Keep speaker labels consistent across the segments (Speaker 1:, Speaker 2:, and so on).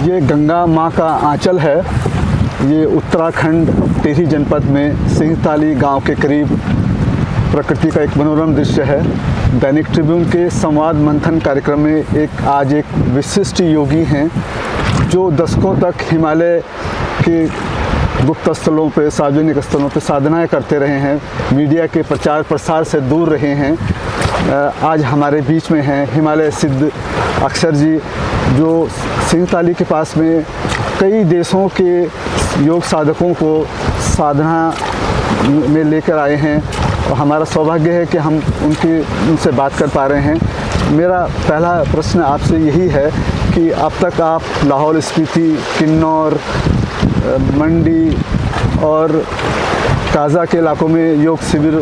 Speaker 1: ये गंगा माँ का आंचल है। ये उत्तराखंड टिहरी जनपद में सिंहताली गांव के करीब प्रकृति का एक मनोरम दृश्य है। दैनिक ट्रिब्यून के संवाद मंथन कार्यक्रम में आज एक विशिष्ट योगी हैं जो दशकों तक हिमालय के गुप्त स्थलों पे, सार्वजनिक स्थलों पे साधनाएं करते रहे हैं, मीडिया के प्रचार प्रसार से दूर रहे हैं। आज हमारे बीच में हैं हिमालय सिद्ध अक्षर जी, जो सिंहताली के पास में कई देशों के योग साधकों को साधना में लेकर आए हैं और हमारा सौभाग्य है कि हम उनसे बात कर पा रहे हैं। मेरा पहला प्रश्न आपसे यही है कि अब तक आप लाहौल स्पीति, किन्नौर, मंडी और काजा के इलाकों में योग शिविर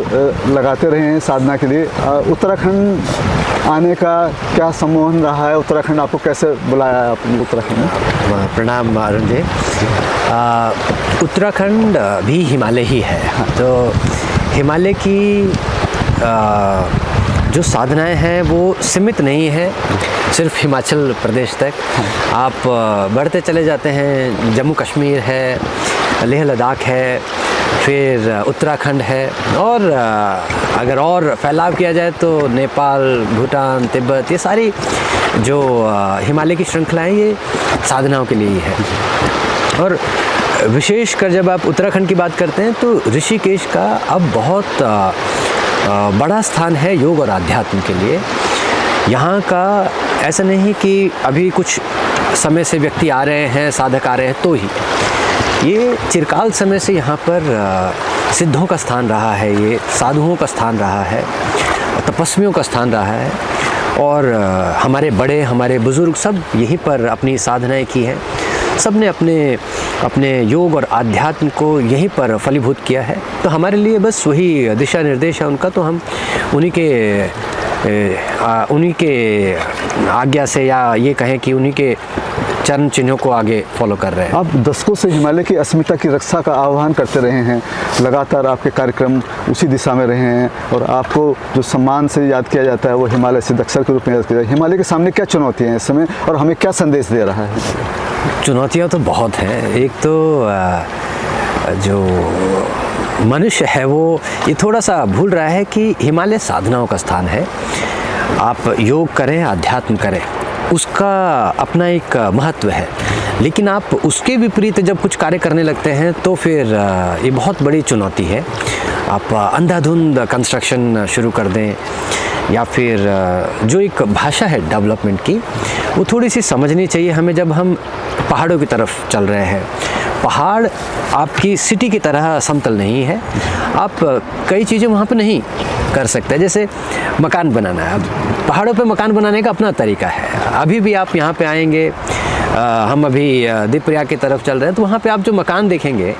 Speaker 1: लगाते रहे हैं साधना के लिए। उत्तराखंड आने का क्या सम्मोहन रहा है? उत्तराखंड आपको कैसे बुलाया है आपने उत्तराखंड में?
Speaker 2: प्रणाम अरुण जी। उत्तराखंड भी हिमालय ही है। तो हिमालय की जो साधनाएं हैं वो सीमित नहीं है सिर्फ हिमाचल प्रदेश तक। आप बढ़ते चले जाते हैं, जम्मू कश्मीर है, लेह लद्दाख है, फिर उत्तराखंड है, और अगर और फैलाव किया जाए तो नेपाल, भूटान, तिब्बत, ये सारी जो हिमालय की श्रृंखलाएं ये साधनाओं के लिए ही है। और विशेषकर जब आप उत्तराखंड की बात करते हैं तो ऋषिकेश का अब बहुत बड़ा स्थान है योग और आध्यात्म के लिए। यहाँ का ऐसा नहीं कि अभी कुछ समय से व्यक्ति आ रहे हैं, साधक आ रहे हैं तो ही, ये चिरकाल समय से यहाँ पर सिद्धों का स्थान रहा है, ये साधुओं का स्थान रहा है, तपस्वियों का स्थान रहा है। और हमारे बड़े, हमारे बुज़ुर्ग सब यहीं पर अपनी साधनाएं की हैं। सब ने अपने योग और आध्यात्म को यहीं पर फलीभूत किया है। तो हमारे लिए बस वही दिशा निर्देश है उनका, तो हम उन्हीं के आज्ञा से, या ये कहें कि उन्हीं के चरण चिन्हों को आगे फॉलो कर रहे हैं।
Speaker 1: आप दशकों से हिमालय की अस्मिता की रक्षा का आह्वान करते रहे हैं, लगातार आपके कार्यक्रम उसी दिशा में रहे हैं और आपको जो सम्मान से याद किया जाता है वो हिमालय सिद्ध अक्षर के रूप में याद किया जाता है। हिमालय के सामने क्या चुनौतियाँ हैं इस समय और हमें क्या संदेश दे रहा है?
Speaker 2: चुनौतियाँ तो बहुत हैं। एक तो जो मनुष्य है वो ये थोड़ा सा भूल रहा है कि हिमालय साधनाओं का स्थान है। आप योग करें, आध्यात्म करें, उसका अपना एक महत्व है, लेकिन आप उसके विपरीत जब कुछ कार्य करने लगते हैं तो फिर ये बहुत बड़ी चुनौती है। आप अंधाधुंध कंस्ट्रक्शन शुरू कर दें, या फिर जो एक भाषा है डेवलपमेंट की वो थोड़ी सी समझनी चाहिए हमें। जब हम पहाड़ों की तरफ चल रहे हैं, पहाड़ आपकी सिटी की तरह समतल नहीं है। आप कई चीज़ें वहाँ पे नहीं कर सकते, जैसे मकान बनाना है। अब पहाड़ों पे मकान बनाने का अपना तरीका है। अभी भी आप यहाँ पे आएंगे, हम अभी दीपप्रयाग की तरफ चल रहे हैं, तो वहाँ पे आप जो मकान देखेंगे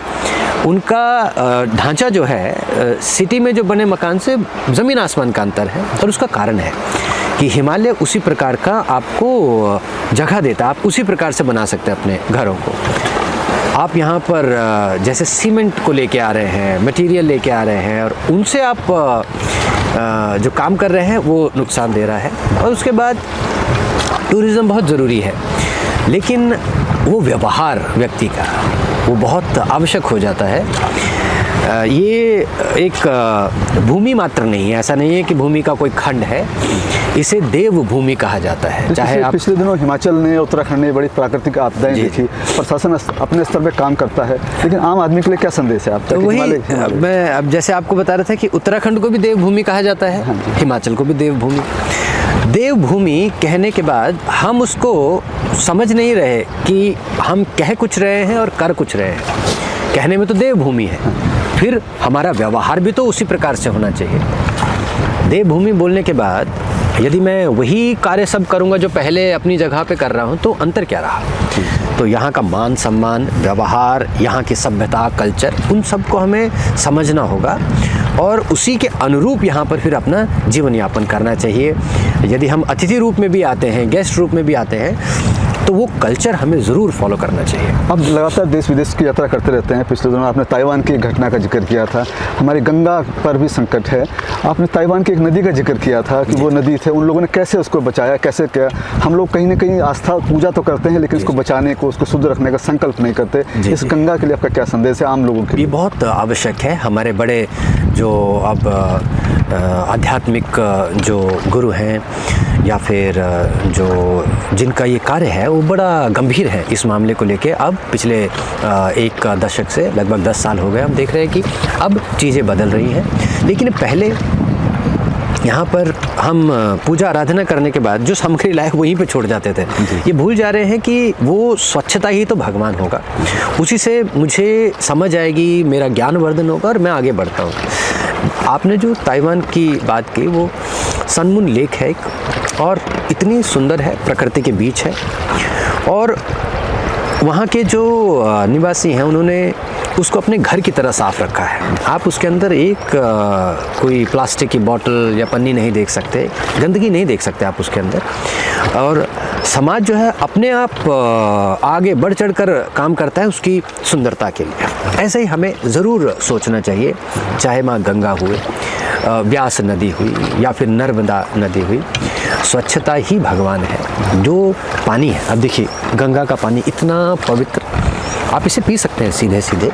Speaker 2: उनका ढांचा जो है सिटी में जो बने मकान से ज़मीन आसमान का अंतर है। और उसका कारण है कि हिमालय उसी प्रकार का आपको जगह देता है, आप उसी प्रकार से बना सकते हैं अपने घरों को। आप यहाँ पर जैसे सीमेंट को लेके आ रहे हैं, मटेरियल लेके आ रहे हैं, और उनसे आप जो काम कर रहे हैं वो नुकसान दे रहा है। और उसके बाद टूरिज़्म बहुत ज़रूरी है, लेकिन वो व्यवहार व्यक्ति का वो बहुत आवश्यक हो जाता है। ये एक भूमि मात्र नहीं है, ऐसा नहीं है कि भूमि का कोई खंड है, इसे देव भूमि कहा जाता है। चाहे आप
Speaker 1: पिछले दिनों हिमाचल ने, उत्तराखंड ने बड़ी प्राकृतिक आपदाएं देखी, प्रशासन अपने स्तर पे काम करता है, लेकिन आम आदमी के लिए क्या संदेश है आप?
Speaker 2: तो वही मैं अब जैसे आपको बता रहा था कि उत्तराखंड को भी देवभूमि कहा जाता है, हिमाचल को भी देवभूमि। देवभूमि कहने के बाद हम उसको समझ नहीं रहे कि हम कह कुछ रहे हैं और कर कुछ रहे हैं। कहने में तो देवभूमि है, फिर हमारा व्यवहार भी तो उसी प्रकार से होना चाहिए। देवभूमि बोलने के बाद यदि मैं वही कार्य सब करूँगा जो पहले अपनी जगह पे कर रहा हूँ तो अंतर क्या रहा? तो यहाँ का मान सम्मान, व्यवहार, यहाँ की सभ्यता, कल्चर, उन सबको हमें समझना होगा और उसी के अनुरूप यहाँ पर फिर अपना जीवन यापन करना चाहिए। यदि हम अतिथि रूप में भी आते हैं, गेस्ट रूप में भी आते हैं, तो वो कल्चर हमें ज़रूर फॉलो करना चाहिए।
Speaker 1: अब लगातार देश विदेश की यात्रा करते रहते हैं। पिछले दिनों आपने ताइवान की एक घटना का जिक्र किया था, हमारी गंगा पर भी संकट है। आपने ताइवान की एक नदी का जिक्र किया था कि वो नदी थे, उन लोगों ने कैसे उसको बचाया, कैसे किया। हम लोग कहीं ना कहीं आस्था पूजा तो करते हैं, लेकिन इसको बचाने को, उसको शुद्ध रखने का संकल्प नहीं करते। इस गंगा के लिए आपका क्या संदेश है आम लोगों के लिए?
Speaker 2: ये बहुत आवश्यक है। हमारे बड़े जो अब आध्यात्मिक जो गुरु हैं या फिर जो जिनका ये कार्य है वो बड़ा गंभीर है इस मामले को लेके। अब पिछले एक दशक से लगभग 10 साल हो गए हम देख रहे हैं कि अब चीज़ें बदल रही हैं। लेकिन पहले यहाँ पर हम पूजा आराधना करने के बाद जो सामग्री लाए वहीं पे छोड़ जाते थे। ये भूल जा रहे हैं कि वो स्वच्छता ही तो भगवान होगा, उसी से मुझे समझ आएगी, मेरा ज्ञान वर्धन होगा और मैं आगे बढ़ता हूँ। आपने जो ताइवान की बात की, वो सन मून लेक है एक, और इतनी सुंदर है, प्रकृति के बीच है। और वहाँ के जो निवासी हैं उन्होंने उसको अपने घर की तरह साफ़ रखा है। आप उसके अंदर एक कोई प्लास्टिक की बोतल या पन्नी नहीं देख सकते, गंदगी नहीं देख सकते आप उसके अंदर। और समाज जो है अपने आप आगे बढ़ चढ़ कर काम करता है उसकी सुंदरता के लिए। ऐसे ही हमें ज़रूर सोचना चाहिए, चाहे माँ गंगा हुए, व्यास नदी हुई या फिर नर्मदा नदी हुई, स्वच्छता ही भगवान है। जो पानी है, अब देखिए गंगा का पानी इतना पवित्र, आप इसे पी सकते हैं सीधे सीधे।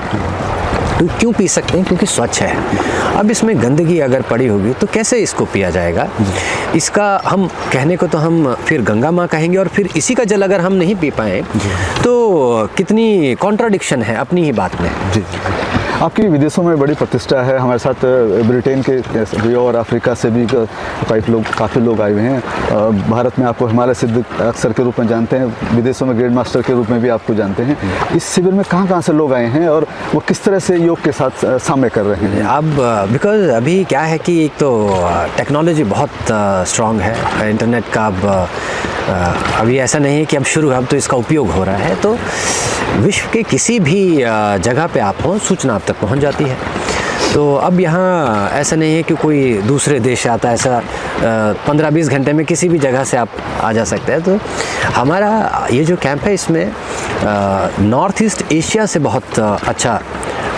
Speaker 2: तो क्यों पी सकते हैं? क्योंकि स्वच्छ है। अब इसमें गंदगी अगर पड़ी होगी तो कैसे इसको पिया जाएगा? इसका हम कहने को तो हम फिर गंगा माँ कहेंगे, और फिर इसी का जल अगर हम नहीं पी पाए तो कितनी कॉन्ट्राडिक्शन है अपनी ही बात में।
Speaker 1: जी, आपकी विदेशों में बड़ी प्रतिष्ठा है। हमारे साथ ब्रिटेन के भी और अफ्रीका से भी काफ़ी लोग आए हुए हैं। भारत में आपको हिमालय सिद्ध अक्सर के रूप में जानते हैं, विदेशों में ग्रैंड मास्टर के रूप में भी आपको जानते हैं। इस शिविर में कहाँ से लोग आए हैं और वो किस तरह से योग के साथ सामने कर रहे हैं?
Speaker 2: अब बिकॉज अभी क्या है कि एक तो टेक्नोलॉजी बहुत स्ट्रॉन्ग है, इंटरनेट का अभी ऐसा नहीं है कि अब तो इसका उपयोग हो रहा है। तो विश्व के किसी भी जगह पे आप हो, सूचना आप तक पहुंच जाती है। तो अब यहाँ ऐसा नहीं है कि कोई दूसरे देश से आता है, ऐसा 15-20 घंटे में किसी भी जगह से आप आ जा सकते हैं। तो हमारा ये जो कैंप है इसमें नॉर्थ ईस्ट एशिया से बहुत अच्छा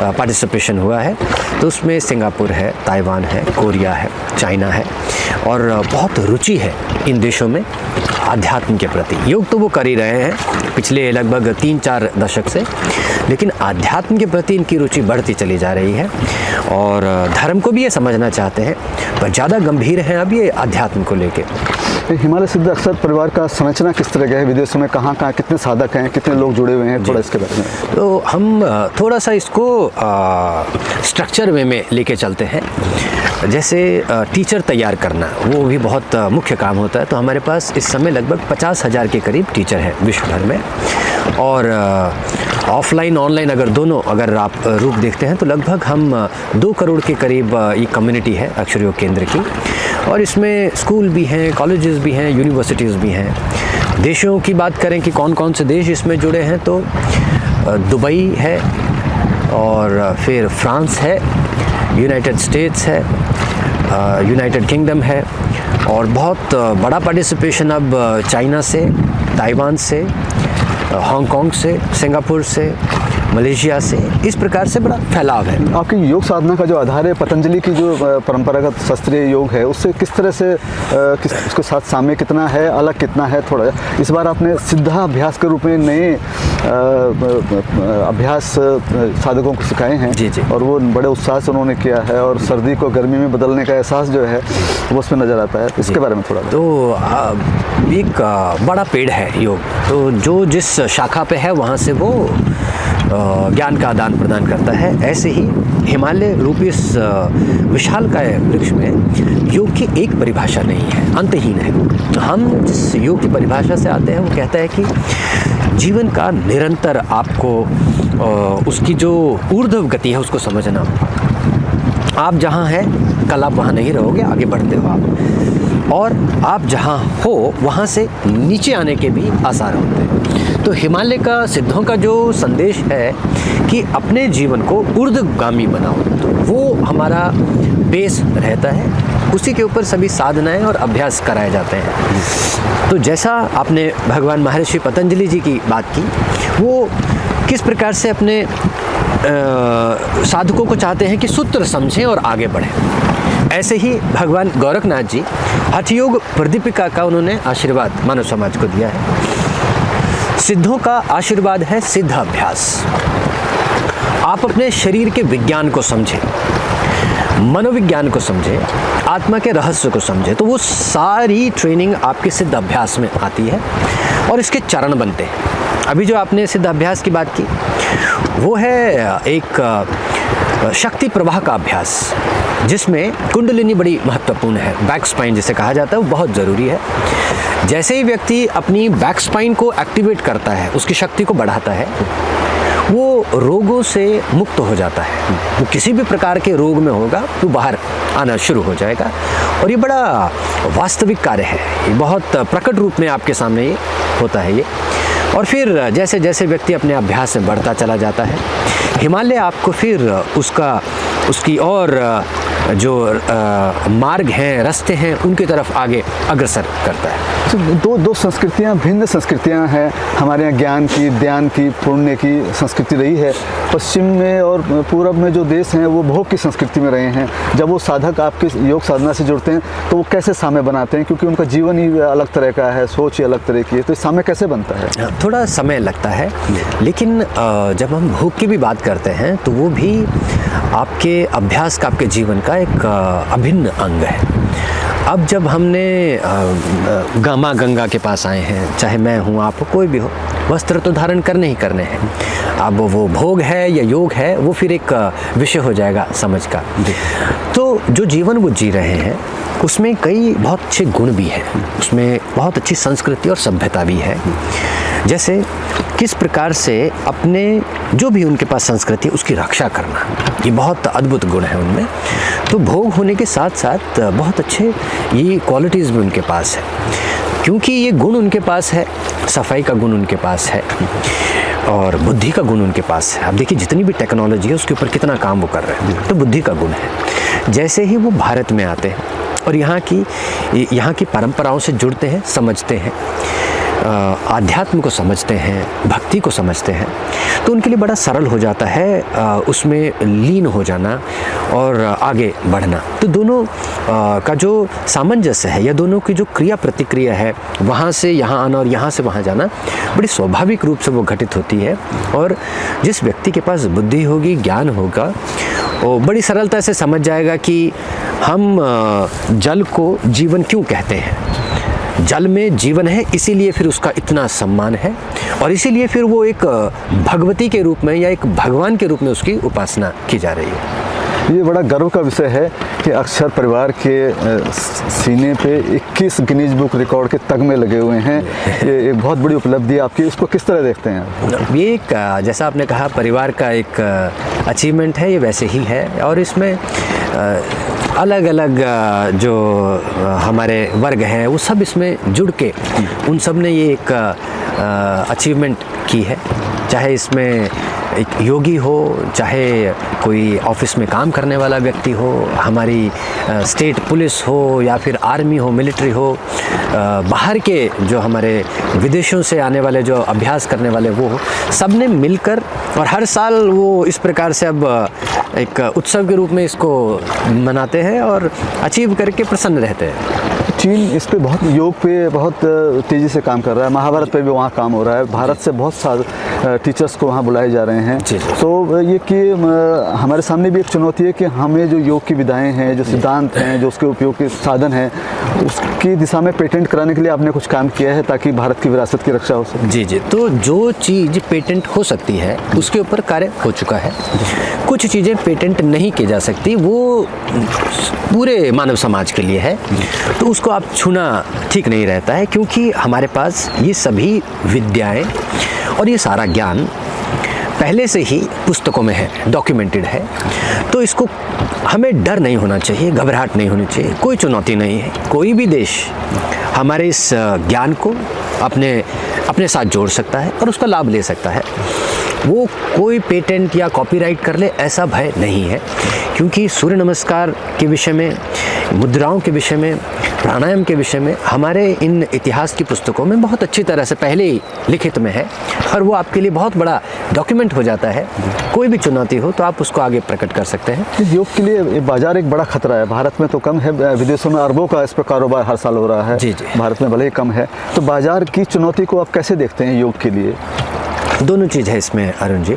Speaker 2: पार्टिसिपेशन हुआ है। तो उसमें सिंगापुर है, ताइवान है, कोरिया है, चाइना है, और बहुत रुचि है इन देशों में आध्यात्म के प्रति। योग तो वो कर ही रहे हैं पिछले लगभग 3-4 दशक से, लेकिन आध्यात्म के प्रति इनकी रुचि बढ़ती चली जा रही है और धर्म को भी ये समझना चाहते हैं, पर ज़्यादा गंभीर हैं अब ये आध्यात्म को लेके।
Speaker 1: हिमालय सिद्ध अक्सर परिवार का संरचना किस तरह का है? विदेशों में कहाँ कितने साधक हैं, कितने लोग जुड़े हुए हैं, थोड़ा इसके बारे में।
Speaker 2: तो हम थोड़ा सा इसको स्ट्रक्चर वे में लेके चलते हैं। जैसे टीचर तैयार करना, वो भी बहुत मुख्य काम होता है। तो हमारे पास इस समय लगभग 50,000 के करीब टीचर हैं विश्व भर में, और ऑफलाइन ऑनलाइन अगर आप रूप देखते हैं तो लगभग हम 2 करोड़ के करीब ये कम्युनिटी है अक्षर योग केंद्र की। और इसमें स्कूल भी हैं, कॉलेजेस भी हैं, यूनिवर्सिटीज़ भी हैं। देशों की बात करें कि कौन कौन से देश इसमें जुड़े हैं, तो दुबई है, और फिर फ्रांस है, यूनाइटेड स्टेट्स है, यूनाइटेड किंगडम है, और बहुत बड़ा पार्टिसिपेशन अब चाइना से, ताइवान से, हांगकांग से, सिंगापुर से, मलेशिया से, इस प्रकार से बड़ा फैलाव है।
Speaker 1: आपकी योग साधना का जो आधार है, पतंजलि की जो परंपरागत शास्त्रीय योग है, उससे किस तरह से उसके साथ साम्य कितना है, अलग कितना है? थोड़ा इस बार आपने सिद्धाभ्यास के रूप में नए अभ्यास साधकों को सिखाए हैं।
Speaker 2: जी।
Speaker 1: और वो बड़े उत्साह से उन्होंने किया है, और सर्दी को गर्मी में बदलने का एहसास जो है वो उसमें नज़र आता है। इसके बारे में थोड़ा।
Speaker 2: तो एक बड़ा पेड़ है योग, तो जो जिस शाखा पे है वहाँ से वो ज्ञान का आदान प्रदान करता है। ऐसे ही हिमालय रूपी इस विशालकाय वृक्ष में योग की एक परिभाषा नहीं है, अंतहीन है। हम जिस योग की परिभाषा से आते हैं वो कहता है कि जीवन का निरंतर आपको उसकी जो ऊर्ध्व गति है उसको समझना होगा। आप जहाँ हैं कल आप वहाँ नहीं रहोगे, आगे बढ़ते हो आप, और आप जहाँ हो वहाँ से नीचे आने के भी आसार होते हैं। तो हिमालय का सिद्धों का जो संदेश है कि अपने जीवन को ऊर्ध्वगामी बनाओ, तो वो हमारा बेस रहता है, उसी के ऊपर सभी साधनाएं और अभ्यास कराए जाते हैं। तो जैसा आपने भगवान महर्षि पतंजलि जी की बात की, वो किस प्रकार से अपने साधकों को चाहते हैं कि सूत्र समझें और आगे बढ़ें, ऐसे ही भगवान गोरखनाथ जी हठयोग प्रदीपिका का उन्होंने आशीर्वाद मानव समाज को दिया है। सिद्धों का आशीर्वाद है सिद्ध अभ्यास। आप अपने शरीर के विज्ञान को समझें, मनोविज्ञान को समझें, आत्मा के रहस्य को समझें, तो वो सारी ट्रेनिंग आपके सिद्ध अभ्यास में आती है और इसके चरण बनते हैं। अभी जो आपने सिद्ध अभ्यास की बात की, वो है एक शक्ति प्रवाह का अभ्यास, जिसमें कुंडलिनी बड़ी महत्वपूर्ण है। बैक स्पाइन जिसे कहा जाता है वो बहुत ज़रूरी है। जैसे ही व्यक्ति अपनी बैक स्पाइन को एक्टिवेट करता है, उसकी शक्ति को बढ़ाता है, वो रोगों से मुक्त हो जाता है। वो किसी भी प्रकार के रोग में होगा वो बाहर आना शुरू हो जाएगा। और ये बड़ा वास्तविक कार्य है, ये बहुत प्रकट रूप में आपके सामने ये होता है ये। और फिर जैसे जैसे व्यक्ति अपने अभ्यास में बढ़ता चला जाता है, हिमालय आपको फिर उसकी और जो मार्ग हैं, रास्ते हैं, उनकी तरफ आगे अग्रसर करता है।
Speaker 1: तो दो संस्कृतियाँ, भिन्न संस्कृतियाँ हैं हमारे यहाँ। ज्ञान की, ध्यान की, पुण्य की संस्कृति रही है। पश्चिम में और पूरब में जो देश हैं वो भोग की संस्कृति में रहे हैं। जब वो साधक आपके योग साधना से जुड़ते हैं तो वो कैसे साम्य बनाते हैं, क्योंकि उनका जीवन ही अलग तरह का है, सोच ही अलग तरह की है, तो साम्य कैसे बनता है?
Speaker 2: थोड़ा समय लगता है, लेकिन जब हम भोग की भी बात करते हैं तो वो भी आपके अभ्यास का, आपके जीवन का एक अभिन्न अंग है। अब जब हमने माँ गंगा के पास आए हैं, चाहे मैं हूँ, आप हो, कोई भी हो, वस्त्र तो धारण करने ही करने हैं। अब वो भोग है या योग है, वो फिर एक विषय हो जाएगा समझ का। तो जो जीवन वो जी रहे हैं उसमें कई बहुत अच्छे गुण भी हैं, उसमें बहुत अच्छी संस्कृति और सभ्यता भी है। जैसे किस प्रकार से अपने जो भी उनके पास संस्कृति है उसकी रक्षा करना, ये बहुत अद्भुत गुण है उनमें। तो भोग होने के साथ साथ बहुत अच्छे ये क्वालिटीज़ भी उनके पास है, क्योंकि ये गुण उनके पास है। सफाई का गुण उनके पास है और बुद्धि का गुण उनके पास है। अब देखिए जितनी भी टेक्नोलॉजी है उसके ऊपर कितना काम वो कर रहे हैं, तो बुद्धि का गुण है। जैसे ही वो भारत में आते हैं और यहाँ की परंपराओं से जुड़ते हैं, समझते हैं, आध्यात्म को समझते हैं, भक्ति को समझते हैं, तो उनके लिए बड़ा सरल हो जाता है उसमें लीन हो जाना और आगे बढ़ना। तो दोनों का जो सामंजस्य है या दोनों की जो क्रिया प्रतिक्रिया है, वहाँ से यहाँ आना और यहाँ से वहाँ जाना, बड़ी स्वाभाविक रूप से वो घटित होती है। और जिस व्यक्ति के पास बुद्धि होगी, ज्ञान होगा, वो बड़ी सरलता से समझ जाएगा कि हम जल को जीवन क्यों कहते हैं। जल में जीवन है, इसीलिए फिर उसका इतना सम्मान है और इसीलिए फिर वो एक भगवती के रूप में या एक भगवान के रूप में उसकी उपासना की जा रही है।
Speaker 1: ये बड़ा गर्व का विषय है कि अक्षर परिवार के सीने पे 21 गिनीज बुक रिकॉर्ड के तगमे लगे हुए हैं। ये एक बहुत बड़ी उपलब्धि है आपकी, इसको किस तरह देखते हैं?
Speaker 2: ये एक जैसा आपने कहा परिवार का एक अचीवमेंट है, ये वैसे ही है। और इसमें अलग अलग जो हमारे वर्ग हैं वो सब इसमें जुड़ के उन सब ने ये एक अचीवमेंट की है। चाहे इसमें एक योगी हो, चाहे कोई ऑफिस में काम करने वाला व्यक्ति हो, हमारी स्टेट पुलिस हो या फिर आर्मी हो, मिलिट्री हो, बाहर के जो हमारे विदेशों से आने वाले जो अभ्यास करने वाले वो हो, सब ने मिलकर और हर साल वो इस प्रकार से अब एक उत्सव के रूप में इसको मनाते हैं और अचीव करके प्रसन्न रहते हैं।
Speaker 1: चीन इस पे बहुत, योग पे बहुत तेज़ी से काम कर रहा है। महाभारत पे भी वहाँ काम हो रहा है। भारत से बहुत सारे टीचर्स को वहाँ बुलाए जा रहे हैं। तो ये कि हमारे सामने भी एक चुनौती है कि हमें जो योग की विधाएं हैं, जो सिद्धांत हैं, जो उसके उपयोग के साधन हैं, उसकी दिशा में पेटेंट कराने के लिए आपने कुछ काम किया है ताकि भारत की विरासत की रक्षा हो सके?
Speaker 2: जी। तो जो चीज़ पेटेंट हो सकती है उसके ऊपर कार्य हो चुका है। कुछ चीज़ें पेटेंट नहीं की जा सकती, वो पूरे मानव समाज के लिए है, तो उसको आप छूना ठीक नहीं रहता है, क्योंकि हमारे पास ये सभी विद्याएं और ये सारा ज्ञान पहले से ही पुस्तकों में है, डॉक्यूमेंटेड है। तो इसको हमें डर नहीं होना चाहिए, घबराहट नहीं होनी चाहिए, कोई चुनौती नहीं है। कोई भी देश हमारे इस ज्ञान को अपने साथ जोड़ सकता है और उसका लाभ ले सकता है। वो कोई पेटेंट या कॉपीराइट कर ले ऐसा भय नहीं है, क्योंकि सूर्य नमस्कार के विषय में, मुद्राओं के विषय में, प्राणायाम के विषय में हमारे इन इतिहास की पुस्तकों में बहुत अच्छी तरह से पहले ही लिखित में है, और वो आपके लिए बहुत बड़ा डॉक्यूमेंट हो जाता है। कोई भी चुनौती हो तो आप उसको आगे प्रकट कर सकते हैं।
Speaker 1: योग के लिए बाजार एक बड़ा खतरा है, भारत में तो कम है, विदेशों में अरबों का इस पर कारोबार हर साल हो रहा है।
Speaker 2: जी जी।
Speaker 1: भारत में भले ही कम है, तो बाजार की चुनौती को आप कैसे देखते हैं योग के लिए?
Speaker 2: दोनों चीज़ है इसमें अरुण जी।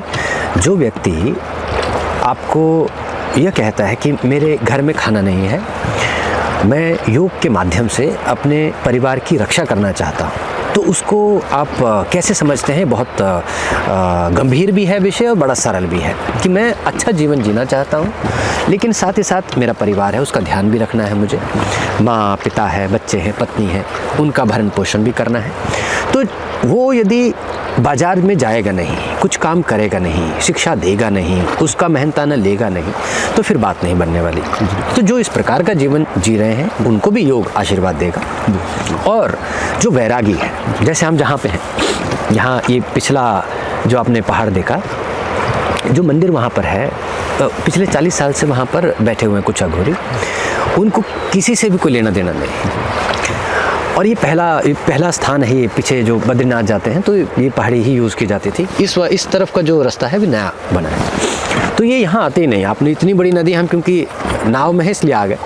Speaker 2: जो व्यक्ति आपको यह कहता है कि मेरे घर में खाना नहीं है, मैं योग के माध्यम से अपने परिवार की रक्षा करना चाहता हूँ, तो उसको आप कैसे समझते हैं? बहुत गंभीर भी है विषय और बड़ा सरल भी है कि मैं अच्छा जीवन जीना चाहता हूँ, लेकिन साथ ही साथ मेरा परिवार है, उसका ध्यान भी रखना है मुझे। माँ पिता है, बच्चे हैं, पत्नी है, उनका भरण पोषण भी करना है। तो वो यदि बाजार में जाएगा नहीं, कुछ काम करेगा नहीं, शिक्षा देगा नहीं, उसका मेहनताना लेगा नहीं, तो फिर बात नहीं बनने वाली। तो जो इस प्रकार का जीवन जी रहे हैं उनको भी योग आशीर्वाद देगा। और जो वैरागी है, जैसे हम जहाँ पे हैं, यहाँ ये पिछला जो आपने पहाड़ देखा, जो मंदिर वहाँ पर है, पिछले 40 साल से वहाँ पर बैठे हुए हैं कुछ अघोरी, उनको किसी से भी कोई लेना देना नहीं। और ये पहला स्थान है, ये पीछे जो बद्रीनाथ जाते हैं तो ये पहाड़ी ही यूज़ की जाती थी। इस तरफ का जो रास्ता है वो नया बना है, तो ये यहाँ आते ही नहीं। आपने इतनी बड़ी नदी, हम क्योंकि नाव में है इसलिए आ गए,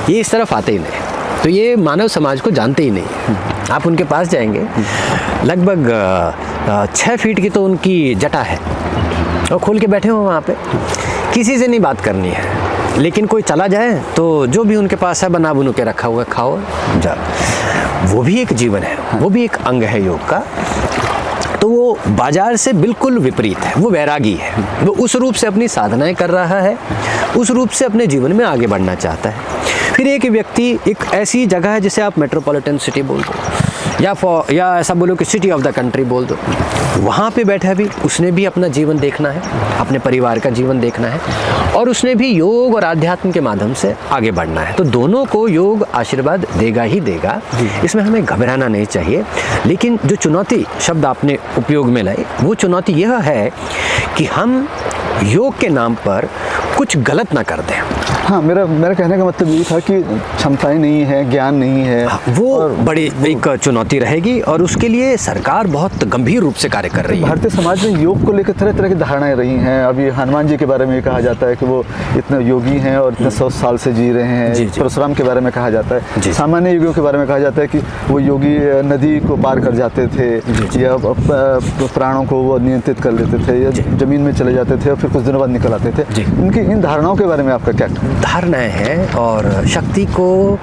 Speaker 2: ये इस तरफ आते ही नहीं। तो ये मानव समाज को जानते ही नहीं। आप उनके पास जाएंगे, लगभग 6 फीट की तो उनकी जटा है और खोल के बैठे हो वहाँ पे, किसी से नहीं बात करनी है। लेकिन कोई चला जाए तो जो भी उनके पास है बना बुनू के रखा हुआ है, खाओ जा। वो भी एक जीवन है, वो भी एक अंग है योग का। तो वो बाजार से बिल्कुल विपरीत है, वो वैरागी है। वो उस रूप से अपनी साधनाएं कर रहा है, उस रूप से अपने जीवन में आगे बढ़ना चाहता है। फिर एक व्यक्ति एक ऐसी जगह है जिसे आप मेट्रोपॉलिटन सिटी बोल दो, या ऐसा बोलो कि सिटी ऑफ द कंट्री बोल दो, वहाँ पे बैठा भी उसने भी अपना जीवन देखना है, अपने परिवार का जीवन देखना है, और उसने भी योग और आध्यात्म के माध्यम से आगे बढ़ना है। तो दोनों को योग आशीर्वाद देगा ही देगा, इसमें हमें घबराना नहीं चाहिए। लेकिन जो चुनौती शब्द आपने उपयोग में लाई, वो चुनौती यह है कि हम योग के नाम पर कुछ गलत ना कर दें।
Speaker 1: हाँ, मेरा कहने का मतलब ये था कि क्षमताएं नहीं है, ज्ञान नहीं है,
Speaker 2: वो बड़ी एक चुनौती रहेगी, और उसके लिए सरकार बहुत गंभीर रूप से कार्य कर रही है।
Speaker 1: भारतीय समाज में योग को लेकर तरह तरह की धारणाएं रही हैं। अभी हनुमान जी के बारे में कहा जाता है कि वो इतने योगी हैं और इतने 100 साल से जी रहे हैं। परशुराम के बारे में कहा जाता है, सामान्य योगियों के बारे में कहा जाता है कि वो योगी नदी को पार कर जाते थे, या प्राणों को वो नियंत्रित कर लेते थे, या जमीन में चले जाते थे और फिर कुछ दिनों बाद निकल आते थे। इनकी इन धारणाओं के बारे में आपका क्या
Speaker 2: धारणाएं हैं? और शक्ति को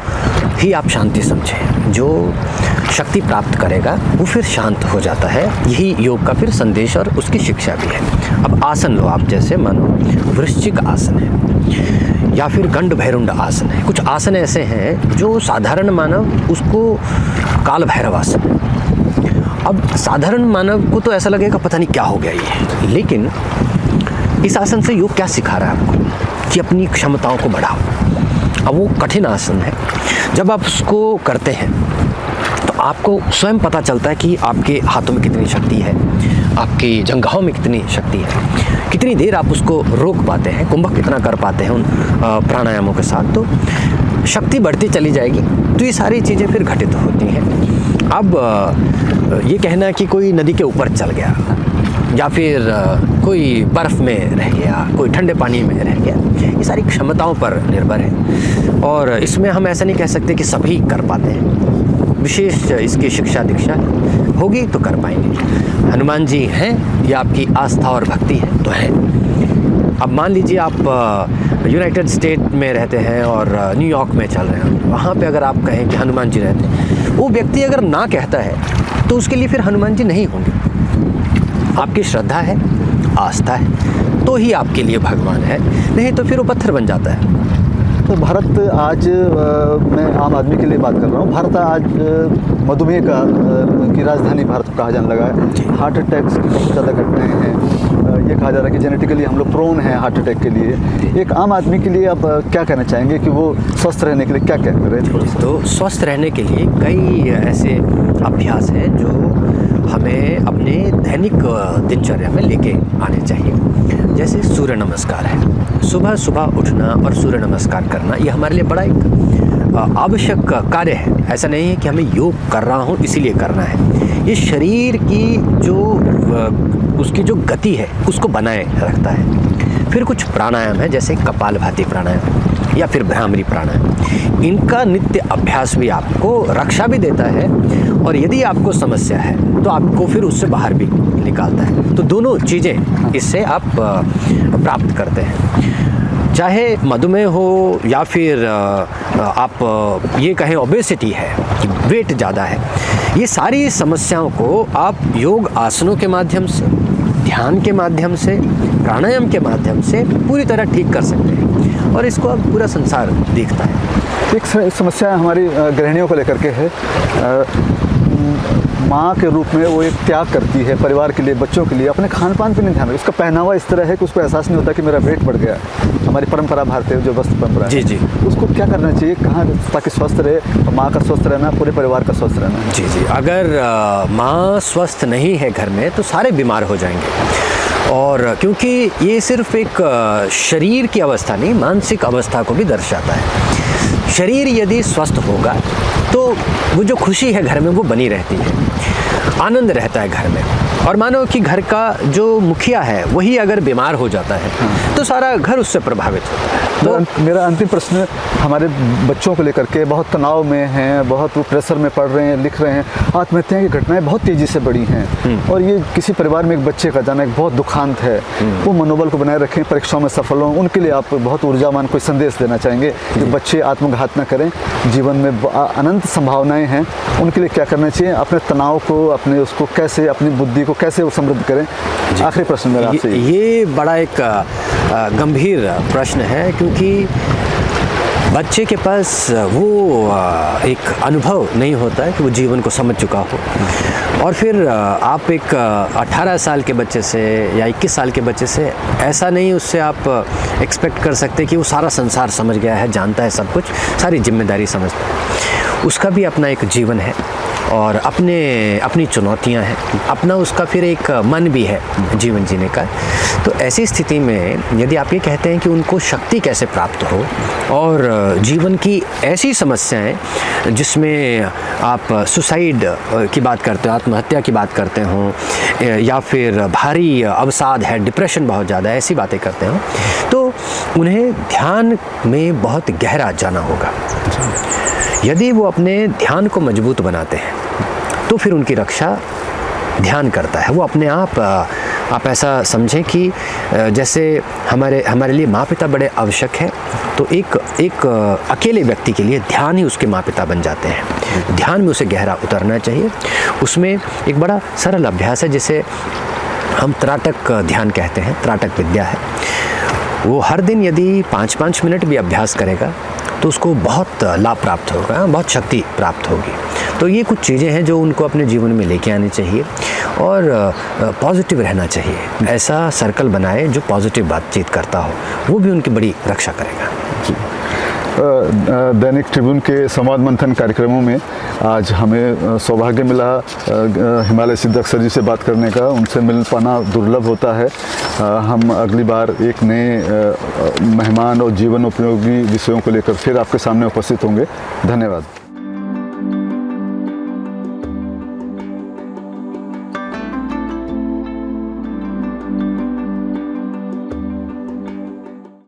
Speaker 2: ही आप शांति समझें। जो शक्ति प्राप्त करेगा वो फिर शांत हो जाता है। यही योग का फिर संदेश और उसकी शिक्षा भी है। अब आसन लो आप, जैसे मानो वृश्चिक आसन है या फिर गंड भैरुंड आसन है। कुछ आसन ऐसे हैं जो साधारण मानव उसको काल भैरव आसन है। अब साधारण मानव को तो ऐसा लगेगा पता नहीं क्या हो गया ये, लेकिन इस आसन से योग क्या सिखा रहा है आपको कि अपनी क्षमताओं को बढ़ाओ। अब वो कठिन आसन है, जब आप उसको करते हैं तो आपको स्वयं पता चलता है कि आपके हाथों में कितनी शक्ति है, आपकी जंघाओं में कितनी शक्ति है, कितनी देर आप उसको रोक पाते हैं, कुंभक कितना कर पाते हैं उन प्राणायामों के साथ। तो शक्ति बढ़ती चली जाएगी, तो ये सारी चीज़ें फिर घटित होती हैं। अब ये कहना कि कोई नदी के ऊपर चल गया, या फिर कोई बर्फ़ में रह गया, कोई ठंडे पानी में रह गया, ये सारी क्षमताओं पर निर्भर है। और इसमें हम ऐसा नहीं कह सकते कि सभी कर पाते हैं। विशेष इसकी शिक्षा दीक्षा होगी तो कर पाएंगे। हनुमान जी हैं, ये आपकी आस्था और भक्ति है तो है। अब मान लीजिए आप यूनाइटेड स्टेट में रहते हैं और न्यूयॉर्क में चल रहे हैं, वहाँ पे अगर आप कहें कि हनुमान जी रहते हैं, वो व्यक्ति अगर ना कहता है तो उसके लिए फिर हनुमान जी नहीं होंगे। आपकी श्रद्धा है, आस्था है, तो ही आपके लिए भगवान है, नहीं तो फिर वो पत्थर बन जाता है।
Speaker 1: तो भारत आज, मैं आम आदमी के लिए बात कर रहा हूँ, भारत आज मधुमेह की राजधानी भारत कहा जाने लगा है। हार्ट अटैक्स की बहुत ज़्यादा घटनाएं हैं। ये कहा जा रहा है कि जेनेटिकली हम लोग प्रोन हैं हार्ट अटैक के लिए। एक आम आदमी के लिए आप क्या कहना चाहेंगे कि वो स्वस्थ रहने के लिए क्या करें?
Speaker 2: तो स्वस्थ रहने के लिए कई ऐसे अभ्यास हैं जो हमें अपने दैनिक दिनचर्या में लेके आने चाहिए। जैसे सूर्य नमस्कार है, सुबह सुबह उठना और सूर्य नमस्कार करना, ये हमारे लिए बड़ा एक आवश्यक कार्य है। ऐसा नहीं है कि हमें योग कर रहा हूँ इसीलिए करना है। ये शरीर की जो उसकी जो गति है उसको बनाए रखता है। फिर कुछ प्राणायाम है, जैसे कपालभाति प्राणायाम या फिर भ्रामरी प्राणायाम। इनका नित्य अभ्यास भी आपको रक्षा भी देता है, और यदि आपको समस्या है तो आपको फिर उससे बाहर भी निकालता है। तो दोनों चीज़ें इससे आप प्राप्त करते हैं। चाहे मधुमेह हो या फिर आप ये कहें ओबेसिटी है कि वेट ज़्यादा है, ये सारी समस्याओं को आप योग आसनों के माध्यम से, ध्यान के माध्यम से, प्राणायाम के माध्यम से पूरी तरह ठीक कर सकते हैं, और इसको अब पूरा संसार देखता है।
Speaker 1: एक समस्या हमारी गृहिणियों को लेकर के है। माँ के रूप में वो एक त्याग करती है परिवार के लिए, बच्चों के लिए, अपने खान पान पे नहीं ध्यान रखती। उसका पहनावा इस तरह है कि उसको एहसास नहीं होता कि मेरा वेट बढ़ गया। हमारी परंपरा भारतीय जो वस्त्र परंपरा
Speaker 2: जी जी,
Speaker 1: उसको क्या करना चाहिए, कहाँ, ताकि स्वस्थ रहे, माँ का स्वस्थ रहना, पूरे परिवार का स्वस्थ रहना।
Speaker 2: जी जी, अगर माँ स्वस्थ नहीं है घर में तो सारे बीमार हो जाएंगे। और क्योंकि ये सिर्फ एक शरीर की अवस्था नहीं, मानसिक अवस्था को भी दर्शाता है। शरीर यदि स्वस्थ होगा तो वो जो खुशी है घर में वो बनी रहती है, आनंद रहता है घर में। और मानो कि घर का जो मुखिया है वही अगर बीमार हो जाता है तो सारा घर उससे प्रभावित होता है।
Speaker 1: तो मेरा अंतिम प्रश्न हमारे बच्चों को लेकर के, बहुत तनाव में हैं, बहुत वो प्रेशर में पढ़ रहे हैं, लिख रहे हैं, आत्महत्या की घटनाएं बहुत तेज़ी से बढ़ी हैं, और ये किसी परिवार में एक बच्चे का जाना एक बहुत दुखांत है। वो मनोबल को बनाए रखें, परीक्षाओं में सफल हों, उनके लिए आप बहुत ऊर्जावान कोई संदेश देना चाहेंगे कि बच्चे आत्मघात न करें, जीवन में अनंत संभावनाएं हैं, उनके लिए क्या करना चाहिए, अपने तनाव को, अपने उसको कैसे, अपनी बुद्धि को कैसे वो समृद्ध करें? आखिरी प्रश्न मेरा आपसे।
Speaker 2: ये बड़ा एक गंभीर प्रश्न है, क्योंकि बच्चे के पास वो एक अनुभव नहीं होता है कि वो जीवन को समझ चुका हो। और फिर आप एक 18 साल के बच्चे से या 21 साल के बच्चे से ऐसा नहीं उससे आप एक्सपेक्ट कर सकते कि वो सारा संसार समझ गया है, जानता है सब कुछ, सारी जिम्मेदारी समझता है। उसका भी अपना एक जीवन है और अपनी चुनौतियां हैं, अपना उसका फिर एक मन भी है जीवन जीने का। तो ऐसी स्थिति में यदि आप ये कहते हैं कि उनको शक्ति कैसे प्राप्त हो, और जीवन की ऐसी समस्याएं जिसमें आप सुसाइड की बात करते हो, आत्महत्या की बात करते हो, या फिर भारी अवसाद है, डिप्रेशन बहुत ज़्यादा है, ऐसी बातें करते हो, तो उन्हें ध्यान में बहुत गहरा जाना होगा। यदि वो अपने ध्यान को मजबूत बनाते हैं तो फिर उनकी रक्षा ध्यान करता है। वो अपने आप ऐसा समझें कि जैसे हमारे लिए माँ पिता बड़े आवश्यक हैं, तो एक अकेले व्यक्ति के लिए ध्यान ही उसके माँ पिता बन जाते हैं। ध्यान में उसे गहरा उतरना चाहिए। उसमें एक बड़ा सरल अभ्यास है जिसे हम त्राटक ध्यान कहते हैं, त्राटक विद्या है। वो हर दिन यदि 5-5 मिनट भी अभ्यास करेगा तो उसको बहुत लाभ प्राप्त होगा, बहुत शक्ति प्राप्त होगी। तो ये कुछ चीज़ें हैं जो उनको अपने जीवन में लेके आनी चाहिए, और पॉजिटिव रहना चाहिए। ऐसा सर्कल बनाए जो पॉजिटिव बातचीत करता हो, वो भी उनकी बड़ी रक्षा करेगा।
Speaker 1: दैनिक ट्रिब्यून के संवाद मंथन कार्यक्रमों में आज हमें सौभाग्य मिला हिमालय सिद्धक सर जी से बात करने का। उनसे मिल पाना दुर्लभ होता है। हम अगली बार एक नए मेहमान और जीवन उपयोगी विषयों को लेकर फिर आपके सामने उपस्थित होंगे। धन्यवाद।